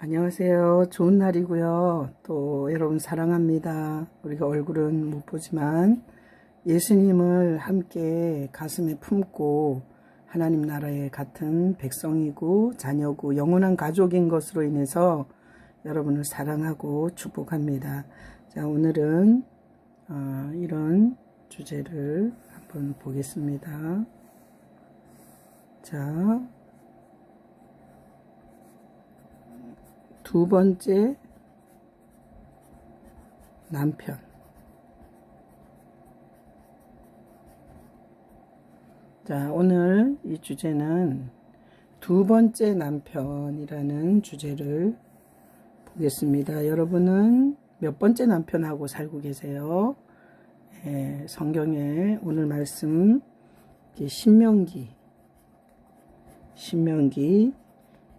안녕하세요. 좋은 날이고요. 또 여러분 사랑합니다. 우리가 얼굴은 못 보지만 예수님을 함께 가슴에 품고 하나님 나라의 같은 백성이고 자녀고 영원한 가족인 것으로 인해서 여러분을 사랑하고 축복합니다. 자, 오늘은 이런 주제를 한번 보겠습니다. 자, 두 번째 남편. 자, 오늘 이 주제는 두 번째 남편이라는 주제를 보겠습니다. 여러분은 몇 번째 남편하고 살고 계세요? 성경에 오늘 말씀 신명기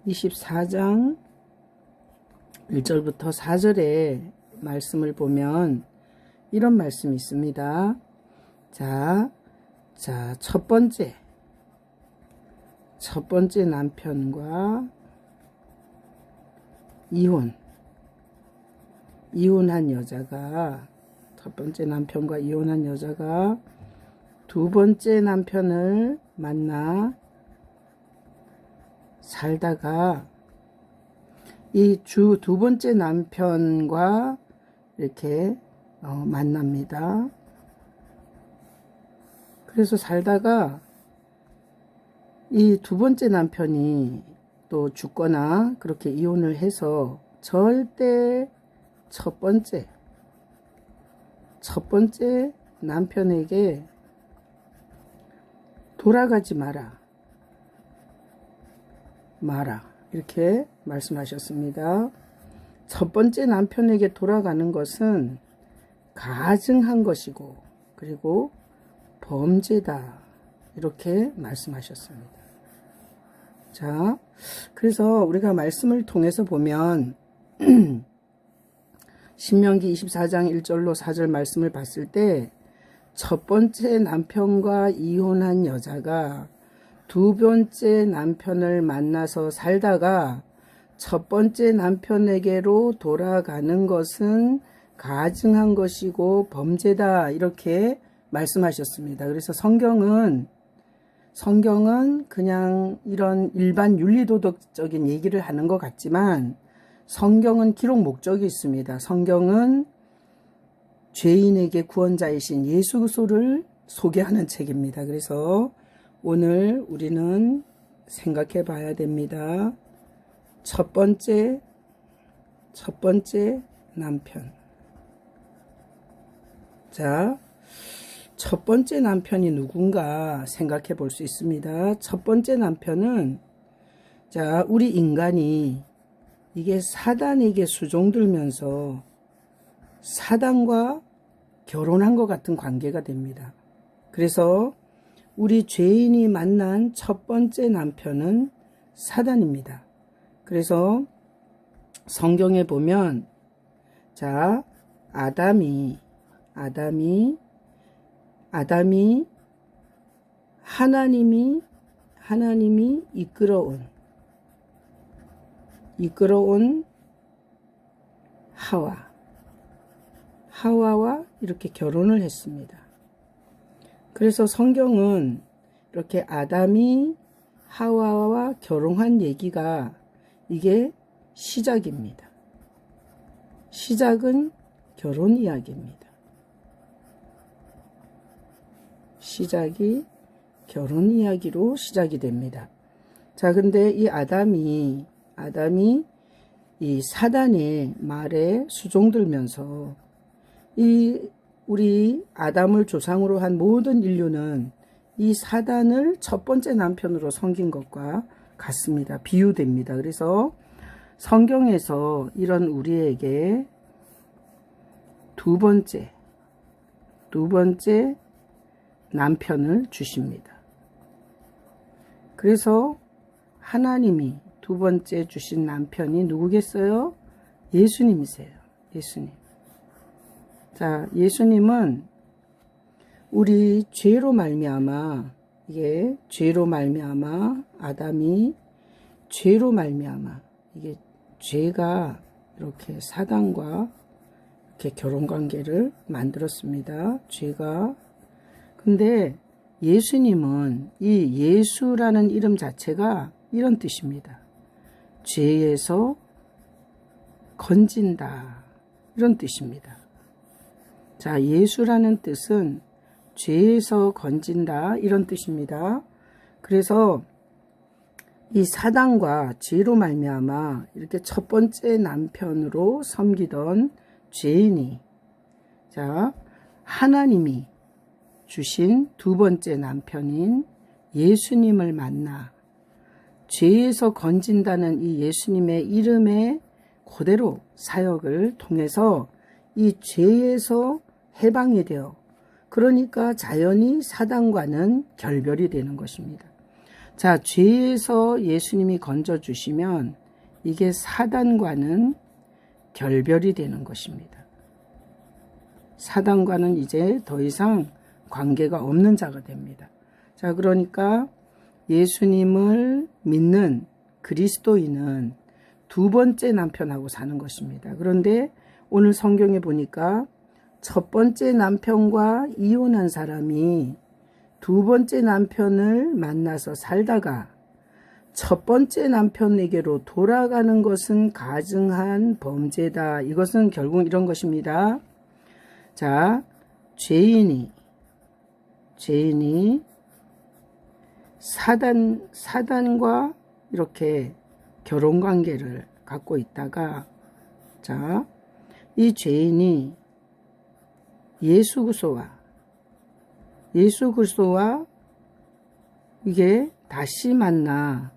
24장 1절부터 4절의 말씀을 보면 이런 말씀이 있습니다. 자, 첫 번째 남편과 이혼한 여자가, 첫 번째 남편과 이혼한 여자가 두 번째 남편을 만나 살다가 이 두 번째 남편과 이렇게 만납니다. 그래서 살다가 이 두 번째 남편이 또 죽거나 그렇게 이혼을 해서 절대 첫 번째 남편에게 돌아가지 마라 이렇게 말씀하셨습니다. 첫 번째 남편에게 돌아가는 것은 가증한 것이고 그리고 범죄다 이렇게 말씀하셨습니다. 자, 그래서 우리가 말씀을 통해서 보면 신명기 24장 1절로 4절 말씀을 봤을 때 첫 번째 남편과 이혼한 여자가 두 번째 남편을 만나서 살다가 첫 번째 남편에게로 돌아가는 것은 가증한 것이고 범죄다 이렇게 말씀하셨습니다. 그래서 성경은 그냥 이런 일반 윤리도덕적인 얘기를 하는 것 같지만 성경은 기록 목적이 있습니다. 성경은 죄인에게 구원자이신 예수 그리스도를 소개하는 책입니다. 그래서 오늘 우리는 생각해 봐야 됩니다. 첫 번째 남편. 자, 첫 번째 남편이 누군가 생각해 볼 수 있습니다. 첫 번째 남편은, 자, 우리 인간이 이게 사단에게 수종들면서 사단과 결혼한 것 같은 관계가 됩니다. 그래서 우리 죄인이 만난 첫 번째 남편은 사단입니다. 그래서 성경에 보면, 자, 아담이 하나님이 이끌어온 하와와 이렇게 결혼을 했습니다. 그래서 성경은 이렇게 아담이 하와와 결혼한 얘기가 이게 시작입니다. 시작은 결혼 이야기입니다. 시작이 결혼 이야기로 시작이 됩니다. 자, 근데 이 아담이 이 사단의 말에 수종들면서 우리 아담을 조상으로 한 모든 인류는 이 사단을 첫 번째 남편으로 섬긴 것과 같습니다. 비유됩니다. 그래서 성경에서 이런 우리에게 두 번째 남편을 주십니다. 그래서 하나님이 두 번째 주신 남편이 누구겠어요? 예수님이세요. 예수님. 자, 예수님은 우리 죄로 말미암아 아담이 죄로 말미암아 이게 죄가 이렇게 사단과 이렇게 결혼관계를 만들었습니다. 죄가. 근데 예수님은 이 예수라는 이름 자체가 이런 뜻입니다. 죄에서 건진다. 이런 뜻입니다. 자, 예수라는 뜻은 죄에서 건진다. 이런 뜻입니다. 그래서 이 사단과 죄로 말미암아 이렇게 첫 번째 남편으로 섬기던 죄인이, 자, 하나님이 주신 두 번째 남편인 예수님을 만나 죄에서 건진다는 이 예수님의 이름의 그대로 사역을 통해서 이 죄에서 해방이 되어, 그러니까 자연히 사단과는 결별이 되는 것입니다. 자, 죄에서 예수님이 건져주시면 이게 사단과는 결별이 되는 것입니다. 사단과는 이제 더 이상 관계가 없는 자가 됩니다. 자, 그러니까 예수님을 믿는 그리스도인은 두 번째 남편하고 사는 것입니다. 그런데 오늘 성경에 보니까 첫 번째 남편과 이혼한 사람이 두 번째 남편을 만나서 살다가 첫 번째 남편에게로 돌아가는 것은 가증한 범죄다. 이것은 결국 이런 것입니다. 자, 죄인이 사단과 이렇게 결혼관계를 갖고 있다가, 자, 이 죄인이 예수 그리스도와 이게 다시 만나,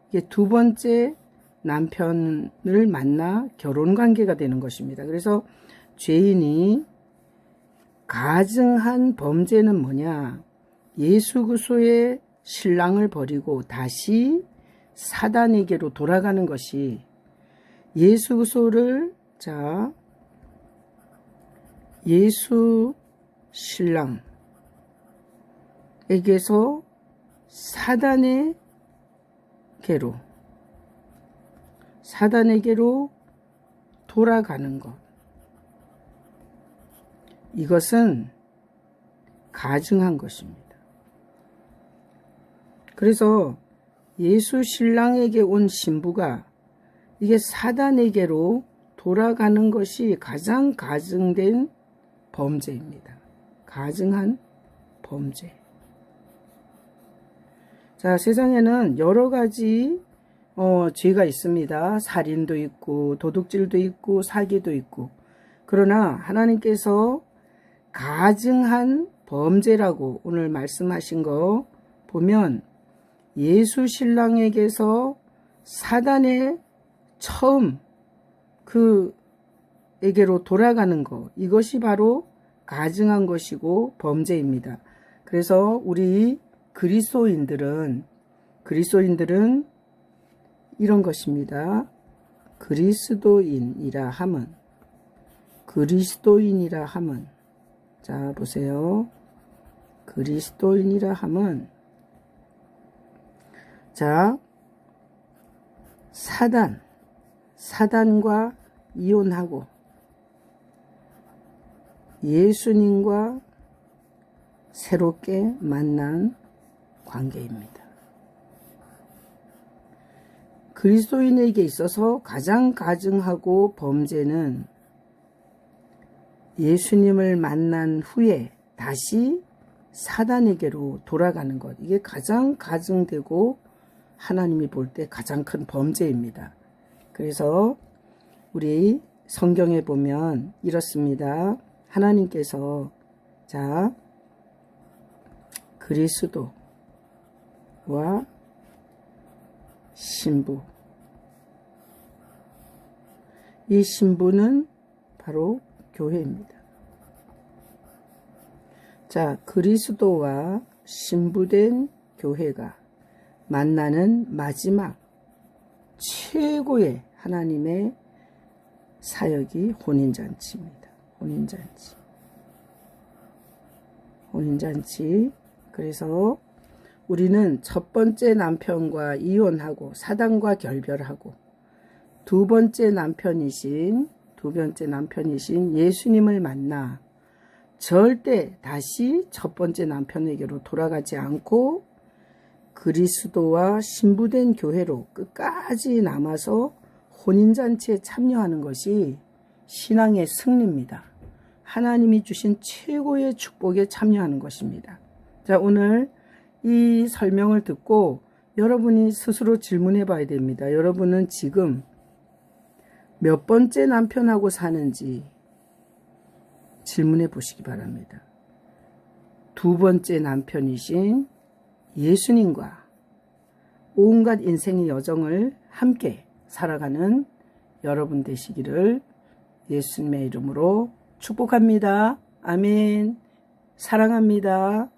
이게 두 번째 남편을 만나 결혼관계가 되는 것입니다. 그래서 죄인이 가증한 범죄는 뭐냐? 예수 그리스도의 신랑을 버리고 다시 사단에게로 돌아가는 것이, 예수 그리스도를, 자, 예수 신랑에게서 사단에게로 돌아가는 것, 이것은 가증한 것입니다. 그래서 예수 신랑에게 온 신부가 이게 사단에게로 돌아가는 것이 가장 가증된 범죄입니다. 가증한 범죄. 자, 세상에는 여러 가지 죄가 있습니다. 살인도 있고 도둑질도 있고 사기도 있고. 그러나 하나님께서 가증한 범죄라고 오늘 말씀하신 거 보면 예수 신랑에게서 사단의 처음 그에게로 돌아가는 것, 이것이 바로 가증한 것이고 범죄입니다. 그래서 우리 그리스도인들은 이런 것입니다. 그리스도인이라 함은, 자, 보세요. 그리스도인이라 함은, 자, 사단과 이혼하고 예수님과 새롭게 만난 관계입니다. 그리스도인에게 있어서 가장 가증하고 범죄는 예수님을 만난 후에 다시 사단에게로 돌아가는 것, 이게 가장 가증되고 하나님이 볼 때 가장 큰 범죄입니다. 그래서 우리 성경에 보면 이렇습니다. 하나님께서, 자, 그리스도와 신부, 이 신부는 바로 교회입니다. 자, 그리스도와 신부된 교회가 만나는 마지막 최고의 하나님의 사역이 혼인잔치입니다. 혼인잔치. 그래서 우리는 첫 번째 남편과 이혼하고 사단과 결별하고 두 번째 남편이신 예수님을 만나 절대 다시 첫 번째 남편에게로 돌아가지 않고 그리스도와 신부된 교회로 끝까지 남아서 혼인잔치에 참여하는 것이 신앙의 승리입니다. 하나님이 주신 최고의 축복에 참여하는 것입니다. 자, 오늘 이 설명을 듣고 여러분이 스스로 질문해 봐야 됩니다. 여러분은 지금 몇 번째 남편하고 사는지 질문해 보시기 바랍니다. 두 번째 남편이신 예수님과 온갖 인생의 여정을 함께 살아가는 여러분 되시기를 예수님의 이름으로 축복합니다. 아멘. 사랑합니다.